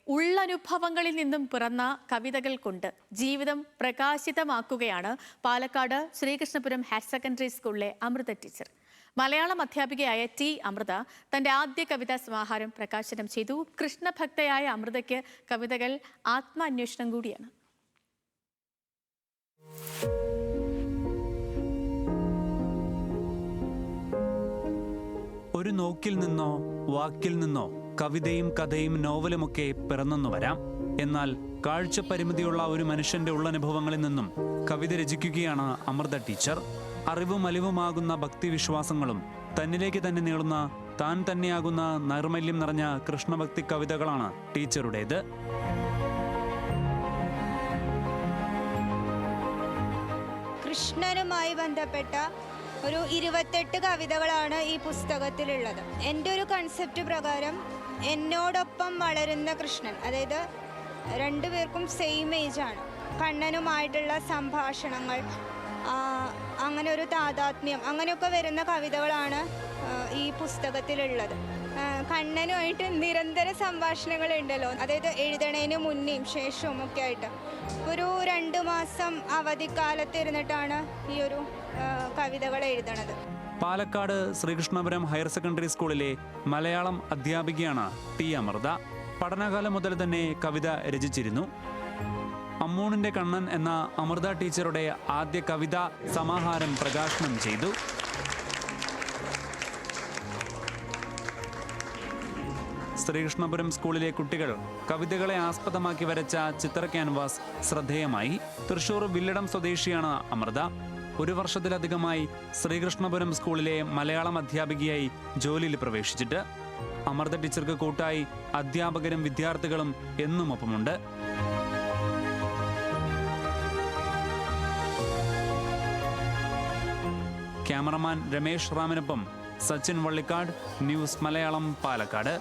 ഉള്ളനുഭവങ്ങളിൽ നിന്നും പിറന്ന കവിതകൾ കൊണ്ട് ജീവിതം പ്രകാശിതമാക്കുകയാണ് പാലക്കാട് ശ്രീകൃഷ്ണപുരം ഹയർ സെക്കൻഡറി സ്കൂളിലെ അമൃത ടീച്ചർ. മലയാളം അധ്യാപികയായ ടി അമൃത തന്റെ ആദ്യ കവിതാ സമാഹാരം പ്രകാശനം ചെയ്തു. കൃഷ്ണഭക്തയായ അമൃതയ്ക്ക് കവിതകൾ ആത്മാന്വേഷണം കൂടിയാണ്. ഒരു നോക്കിൽ നിന്നോ വാക്കിൽ നിന്നോ കവിതയും കഥയും നോവലുമൊക്കെ പിറന്നു വരാം. എന്നാൽ കാഴ്ചപരിമിതിയുള്ള ഒരു മനുഷ്യന്റെ ഉള്ളനുഭവങ്ങളിൽ നിന്നും കവിത രചിക്കുകയാണ് അമൃത ടീച്ചർ. അറിവും അലിവുമാകുന്ന ഭക്തിവിശ്വാസങ്ങളും തന്നിലേക്ക് തന്നെ നീളുന്ന താൻ തന്നെയാകുന്ന നൈർമല്യം നിറഞ്ഞ കൃഷ്ണഭക്തി കവിതകളാണ് ടീച്ചറുടേത്. കൃഷ്ണനുമായി ബന്ധപ്പെട്ട ഒരു 28 കവിതകളാണ് ഈ പുസ്തകത്തിലുള്ളത്. എൻ്റെ ഒരു കൺസെപ്റ്റ് പ്രകാരം എന്നോടൊപ്പം വളരുന്ന കൃഷ്ണൻ, അതായത് രണ്ടുപേർക്കും സെയിം ഏജാണ്, കണ്ണനുമായിട്ടുള്ള സംഭാഷണങ്ങൾ, അങ്ങനെ ഒരു താതാത്മ്യം, അങ്ങനെയൊക്കെ വരുന്ന കവിതകളാണ് ഈ പുസ്തകത്തിലുള്ളത്. കണ്ണനുമായിട്ട് നിരന്തര സംഭാഷണങ്ങളുണ്ടല്ലോ, അതായത് എഴുതണേന് മുന്നേയും ശേഷവും ഒക്കെ ആയിട്ട്. ഒരു 2 മാസം അവധിക്കാലത്തിരുന്നിട്ടാണ് ഈ ഒരു കവിതകൾ എഴുതണത്. പാലക്കാട് ശ്രീകൃഷ്ണപുരം ഹയർ സെക്കൻഡറി സ്കൂളിലെ മലയാളം അധ്യാപികയാണ് ടി അമൃത. പഠനകാലം മുതൽ തന്നെ കവിത രചിച്ചിരുന്നു. അമ്മൂണിന്റെ കണ്ണൻ എന്ന അമൃത ടീച്ചറുടെ ആദ്യ കവിതാ സമാഹാരം പ്രകാശനം ചെയ്തു. ശ്രീകൃഷ്ണപുരം സ്കൂളിലെ കുട്ടികൾ കവിതകളെ ആസ്പദമാക്കി വരച്ച ചിത്ര ക്യാൻവാസ് ശ്രദ്ധേയമായി. തൃശൂർ വില്ലടം സ്വദേശിയാണ് അമൃത. 1 വർഷത്തിലധികമായി ശ്രീകൃഷ്ണപുരം സ്കൂളിലെ മലയാളം അധ്യാപികയായി ജോലിയിൽ പ്രവേശിച്ചിട്ട്. അമൃത ടീച്ചർക്ക് കൂട്ടായി അധ്യാപകരും വിദ്യാർത്ഥികളും എന്നും ഒപ്പമുണ്ട്. ക്യാമറമാൻ രമേശ് റാമിനൊപ്പം സച്ചിൻ വള്ളിക്കാട്, ന്യൂസ് മലയാളം, പാലക്കാട്.